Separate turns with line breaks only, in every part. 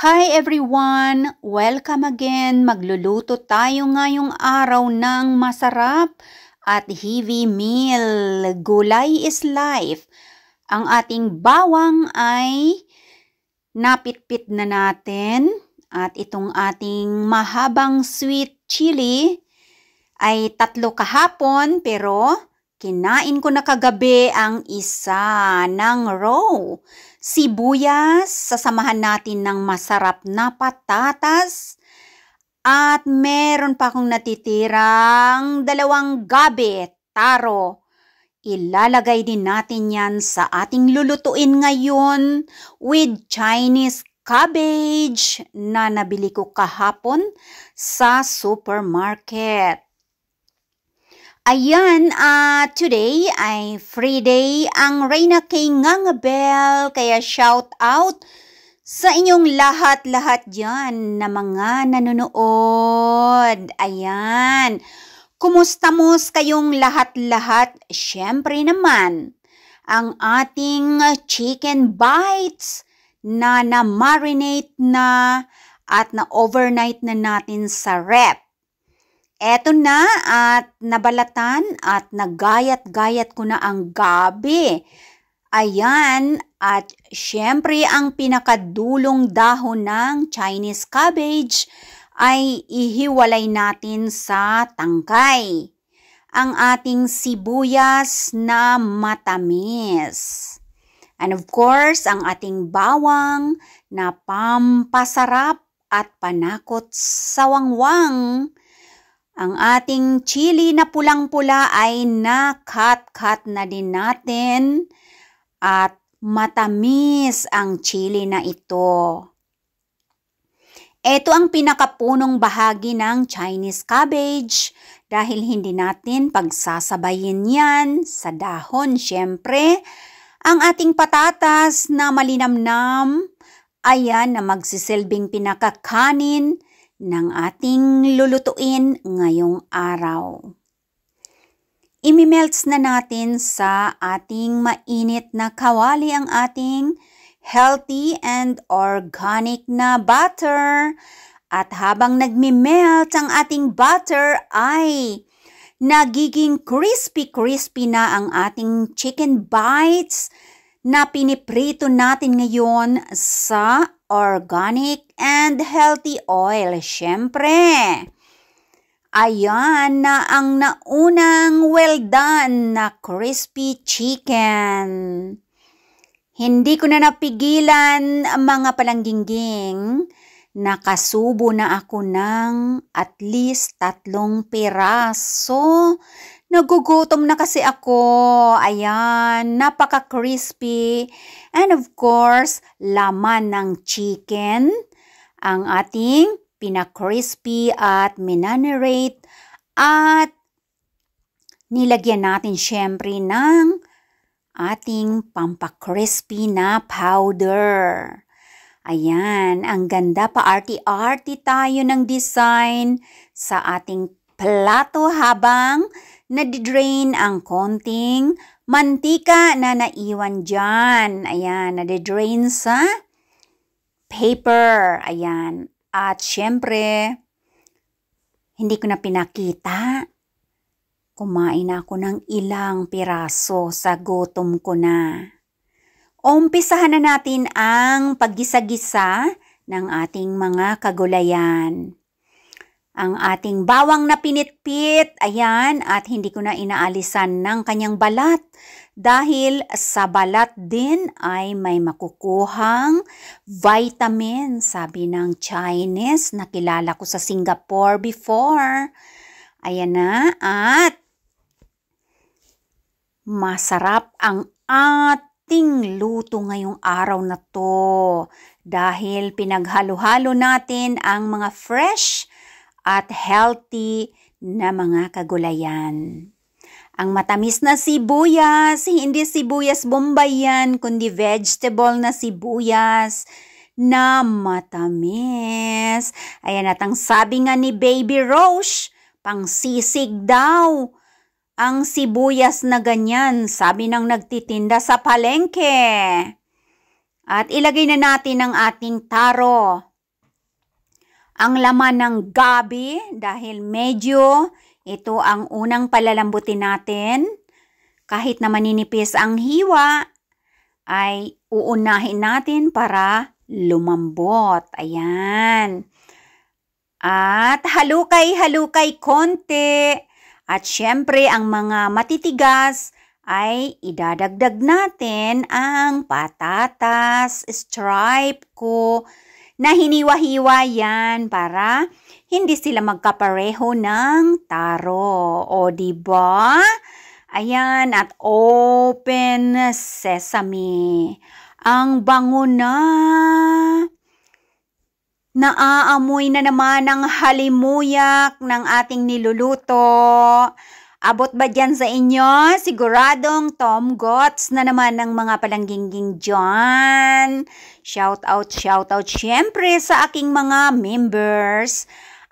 Hi everyone! Welcome again! Magluluto tayo ngayong araw ng masarap at heavy meal. Gulay is life. Ang ating bawang ay napitpit na natin at itong ating mahabang sweet chili ay 3 kahapon pero kinain ko na kagabi ang isa ng raw. Sibuyas, sasamahan natin ng masarap na patatas. At meron pa akong natitirang 2 gabi, taro. Ilalagay din natin yan sa ating lulutuin ngayon with Chinese cabbage na nabili ko kahapon sa supermarket. Ayan, today ay free day ang Reyna kay Ngangabel, kaya shout out sa inyong lahat-lahat dyan na mga nanonood. Ayan, kumusta-mus kayong lahat-lahat? Siyempre naman, ang ating chicken bites na na-marinate na at na-overnight na natin sa rep. Eto na at nabalatan at nagayat-gayat ko na ang gabi. Ayan, at syempre ang pinakadulong dahon ng Chinese cabbage ay ihiwalay natin sa tangkay. Ang ating sibuyas na matamis. And of course, ang ating bawang na pampasarap at panakot sa wangwang. Ang ating chili na pulang-pula ay na-cut na din natin at matamis ang chili na ito. Ito ang pinakapunong bahagi ng Chinese cabbage dahil hindi natin pagsasabayin yan sa dahon. Siyempre, ang ating patatas na malinamnam, ayan na magsisilbing pinakakanin ng ating lulutuin ngayong araw. Imimelts na natin sa ating mainit na kawali ang ating healthy and organic na butter. At habang nagmi-melt ang ating butter ay nagiging crispy na ang ating chicken bites na piniprito natin ngayon sa organic and healthy oil. Siyempre, ayan na ang naunang well done na crispy chicken. Hindi ko na napigilan mga palanggingging. Nakasubo na ako ng at least 3 piraso. Nagugutom na kasi ako. Ayan, napaka-crispy. And of course, laman ng chicken. Ang ating pina-crispy at minanerate. At nilagyan natin syempre ng ating pampa-crispy na powder. Ayan, ang ganda pa arty-arty tayo ng design sa ating plato habang nadidrain ang konting mantika na naiwan dyan. Ayan, nadidrain sa paper. Ayan, at syempre, hindi ko na pinakita. Kumain ako ng ilang piraso sa gutom ko na. Umpisahan na natin ang paggisa-gisa ng ating mga kagulayan. Ang ating bawang na pinitpit, ayan, at hindi ko na inaalisan ng kanyang balat dahil sa balat din ay may makukuhang vitamin, sabi ng Chinese na kilala ko sa Singapore before. Ayan na, at masarap ang ating luto ngayong araw na to dahil pinaghalo-halo natin ang mga fresh at healthy na mga kagulayan. Ang matamis na sibuyas, hindi sibuyas Bombay yan, kundi vegetable na sibuyas na matamis. Ayan, at ang sabi nga ni Baby Roche, pang sisig daw ang sibuyas na ganyan, sabi ng nagtitinda sa palengke. At ilagay na natin ang ating taro. Ang laman ng gabi dahil medyo ito ang unang palalambutin natin. Kahit na maninipis ang hiwa, ay uunahin natin para lumambot. Ayan. At halukay-halukay konti. At syempre ang mga matitigas ay idadagdag natin ang patatas, stripe ko na hiniwa-hiwa yan para hindi sila magkapareho ng taro. O diba? Ayan, at open sesame. Ang bango na. Naaamoy na naman ang halimuyak ng ating niluluto. Abot ba dyan sa inyo? Siguradong Tom Gots na naman ng mga palangginging dyan. Shout out syempre sa aking mga members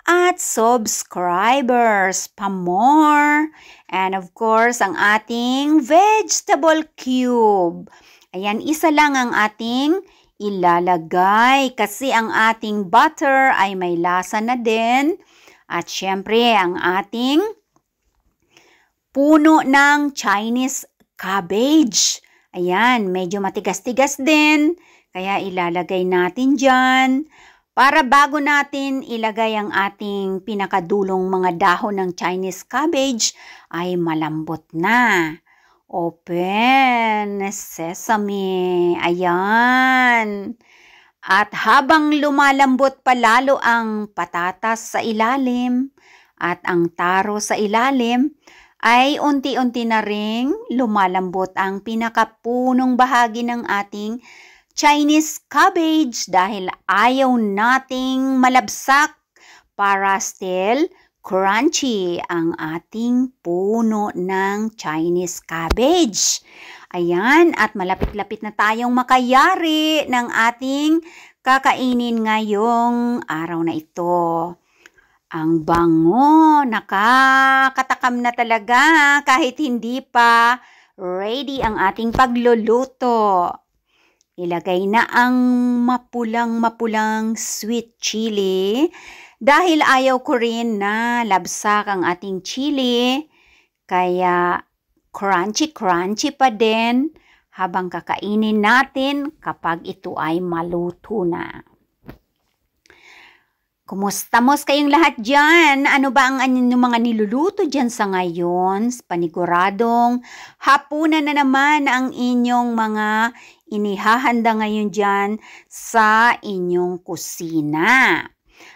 at subscribers pa more. And of course, ang ating vegetable cube. Ayan, isa lang ang ating ilalagay kasi ang ating butter ay may lasa na din. At syempre, ang ating puno ng Chinese cabbage. Ayan, medyo matigas-tigas din. Kaya ilalagay natin dyan. Para bago natin ilagay ang ating pinakadulong mga dahon ng Chinese cabbage, ay malambot na. Open sesame. Ayan. At habang lumalambot pa lalo ang patatas sa ilalim at ang taro sa ilalim, ay unti-unti na ring lumalambot ang pinakapunong bahagi ng ating Chinese cabbage dahil ayaw nating malabsak para still crunchy ang ating puno ng Chinese cabbage. Ayan, at malapit-lapit na tayong makayari ng ating kakainin ngayong araw na ito. Ang bango, nakakatakam na talaga kahit hindi pa ready ang ating pagluluto. Ilagay na ang mapulang-mapulang sweet chili dahil ayaw ko rin na labsak ang ating chili. Kaya crunchy-crunchy pa din habang kakainin natin kapag ito ay maluto na. Kumusta kayong lahat dyan? Ano ba ang inyong mga niluluto dyan sa ngayon? Paniguradong hapunan na naman ang inyong mga inihahanda ngayon dyan sa inyong kusina.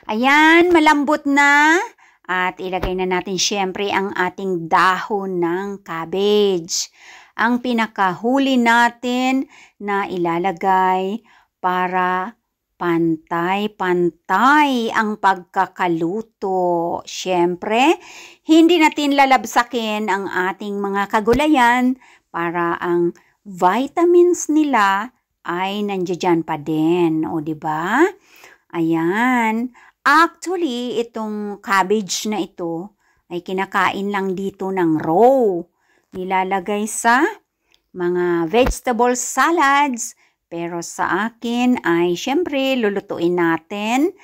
Ayan, malambot na. At ilagay na natin syempre ang ating dahon ng cabbage. Ang pinakahuli natin na ilalagay para pantay-pantay ang pagkakaluto. Siyempre, hindi natin lalabsakin ang ating mga kagulayan para ang vitamins nila ay nandiyan pa din. O, diba? Ayan. Actually, itong cabbage na ito ay kinakain lang dito ng raw. Nilalagay sa mga vegetable salads. Pero sa akin ay syempre lulutuin natin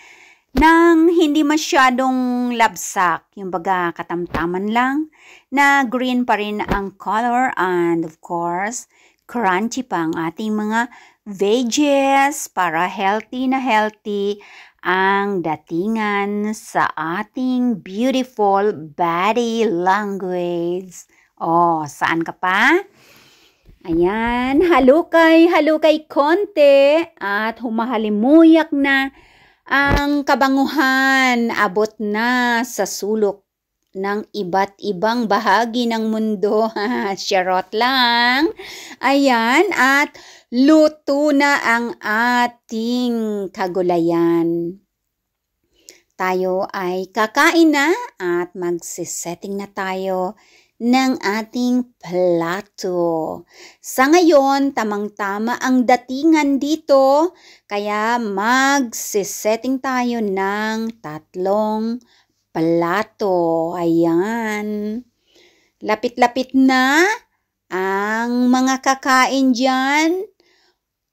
nang hindi masyadong labsak. Yung baga katamtaman lang na green pa rin ang color and of course crunchy pa ang ating mga veggies para healthy na healthy ang datingan sa ating beautiful body language. Oh, saan ka pa? Ayan, halukay konti at humahalimuyak na ang kabanguhan. Abot na sa sulok ng iba't ibang bahagi ng mundo. Charot lang. Ayan, at luto na ang ating kagulayan. Tayo ay kakain na at magsisetting na tayo ng ating plato. Sa ngayon, tamang-tama ang datingan dito, kaya magsisetting tayo ng 3 plato. Ayan. Lapit-lapit na ang mga kakain dyan.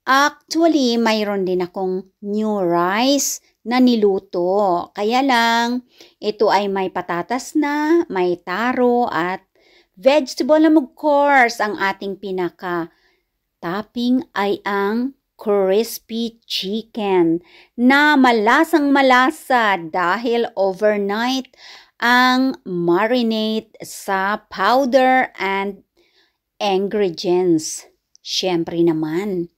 Actually, mayroon din akong new rice na niluto. Kaya lang, ito ay may patatas na, may taro at vegetable na of course. Ang ating pinaka-topping ay ang crispy chicken na malasang malasa dahil overnight ang marinate sa powder and ingredients. Siyempre naman,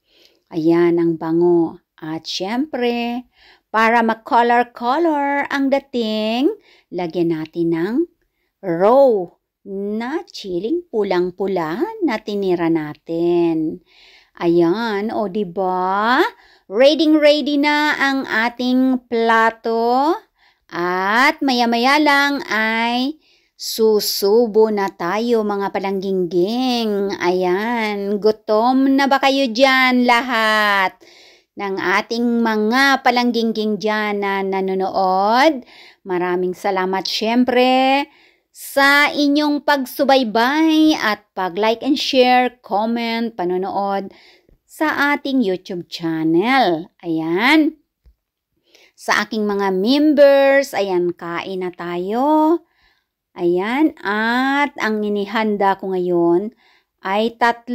ayan ang bango. At siyempre, para ma-color-color ang dating, lagyan natin ng raw na chiling pulang-pula na tinira natin. Ayan, o diba? Ready na ang ating plato. At maya-maya lang ay susubo na tayo mga palanggingging. Ayan, gutom na ba kayo dyan lahat ng ating mga palanggingging dyan na nanonood? Maraming salamat syempre sa inyong pagsubaybay at pag-like and share, comment, panonood sa ating YouTube channel. Ayan. Sa aking mga members, ayan, kain na tayo. Ayan, at ang inihanda ko ngayon ay 3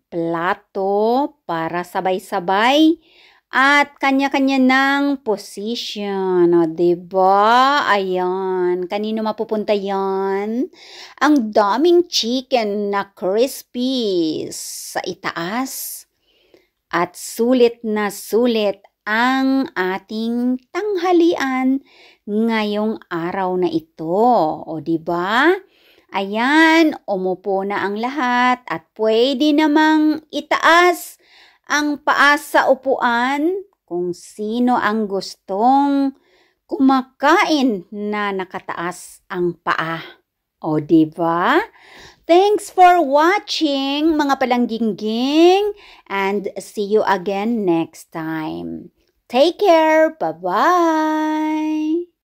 plato para sabay-sabay at kanya-kanya ng position. O, diba? Ayan, kanino mapupunta yan? Ang daming chicken na crispy sa itaas at sulit na sulit ang ating tanghalian ngayong araw na ito. O diba? Ayan, umupo na ang lahat at pwede namang itaas ang paa sa upuan kung sino ang gustong kumakain na nakataas ang paa. O diba? Thanks for watching mga palanggingging and see you again next time. Take care. Bye-bye.